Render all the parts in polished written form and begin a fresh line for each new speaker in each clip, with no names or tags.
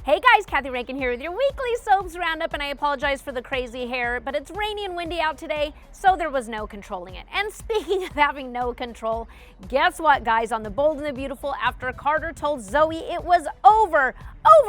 Hey guys, Kathy Rankin here with your weekly soaps roundup, and I apologize for the crazy hair, but it's rainy and windy out today, so there was no controlling it. And speaking of having no control, guess what, guys? On The Bold and the Beautiful, after Carter told Zoe it was over,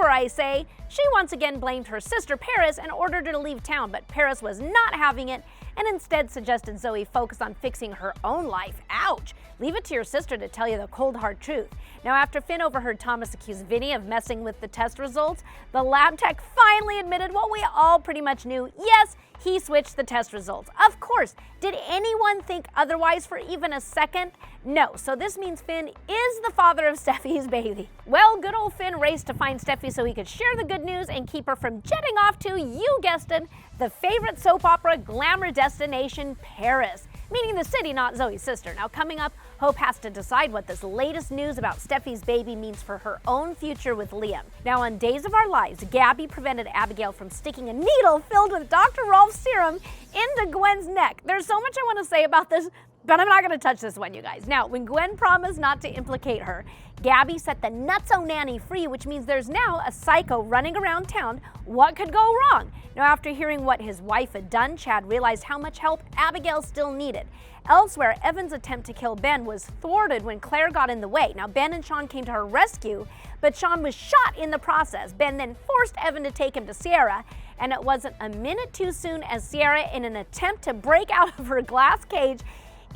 I say, she once again blamed her sister Paris and ordered her to leave town, but Paris was not having it and instead suggested Zoe focus on fixing her own life. Ouch! Leave it to your sister to tell you the cold hard truth. Now, after Finn overheard Thomas accuse Vinny of messing with the test results, the lab tech finally admitted what we all pretty much knew. Yes, he switched the test results. Of course. Did anyone think otherwise for even a second? No. So this means Finn is the father of Steffi's baby. Well, good old Finn raced to find Steffi so he could share the good news and keep her from jetting off to, you guessed it, the favorite soap opera glamour destination, Paris. Meaning the city, not Zoe's sister. Now, coming up, Hope has to decide what this latest news about Steffi's baby means for her own future with Liam. Now, on Days of Our Lives, Gabby prevented Abigail from sticking a needle filled with Dr. Rolf's serum into Gwen's neck. There's so much I want to say about this, but I'm not going to touch this one, you guys. Now, when Gwen promised not to implicate her, Gabby set the nutso nanny free, which means there's now a psycho running around town. What could go wrong? Now, after hearing what his wife had done, Chad realized how much help Abigail still needed. Elsewhere, Evan's attempt to kill Ben was thwarted when Claire got in the way. Now, Ben and Sean came to her rescue, but Sean was shot in the process. Ben then forced Evan to take him to Sierra, and it wasn't a minute too soon as Sierra, in an attempt to break out of her glass cage,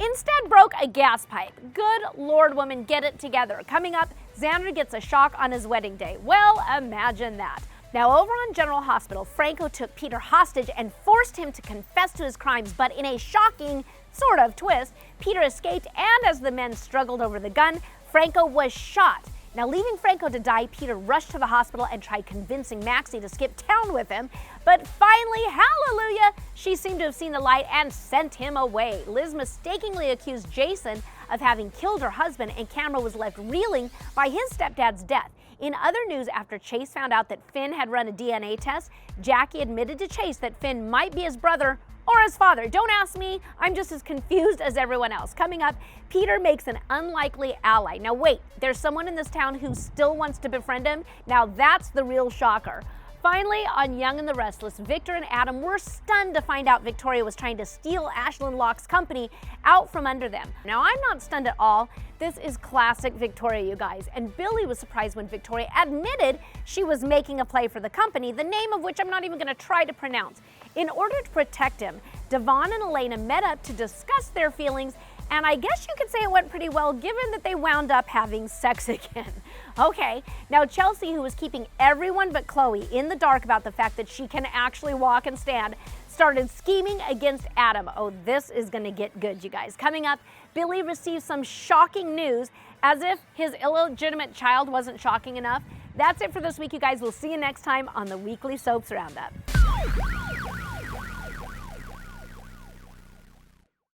instead broke a gas pipe. Good Lord, woman, get it together. Coming up, Xander gets a shock on his wedding day. Well, imagine that. Now, over on General Hospital, Franco took Peter hostage and forced him to confess to his crimes, but in a shocking sort of twist, Peter escaped, and as the men struggled over the gun, Franco was shot. Now, leaving Franco to die, Peter rushed to the hospital and tried convincing Maxie to skip town with him. But finally, hallelujah, she seemed to have seen the light and sent him away. Liz mistakenly accused Jason of having killed her husband, and Cameron was left reeling by his stepdad's death. In other news, after Chase found out that Finn had run a DNA test, Jackie admitted to Chase that Finn might be his brother or his father. Don't ask me, I'm just as confused as everyone else. Coming up, Peter makes an unlikely ally. Now wait, there's someone in this town who still wants to befriend him? Now that's the real shocker. Finally, on Young and the Restless, Victor and Adam were stunned to find out Victoria was trying to steal Ashlyn Locke's company out from under them. Now, I'm not stunned at all. This is classic Victoria, you guys. And Billy was surprised when Victoria admitted she was making a play for the company, the name of which I'm not even going to try to pronounce. In order to protect him, Devon and Elena met up to discuss their feelings, and I guess you could say it went pretty well given that they wound up having sex again. Okay, now Chelsea, who was keeping everyone but Chloe in the dark about the fact that she can actually walk and stand, started scheming against Adam. Oh, this is gonna get good, you guys. Coming up, Billy received some shocking news, as if his illegitimate child wasn't shocking enough. That's it for this week, you guys. We'll see you next time on the Weekly Soaps Roundup.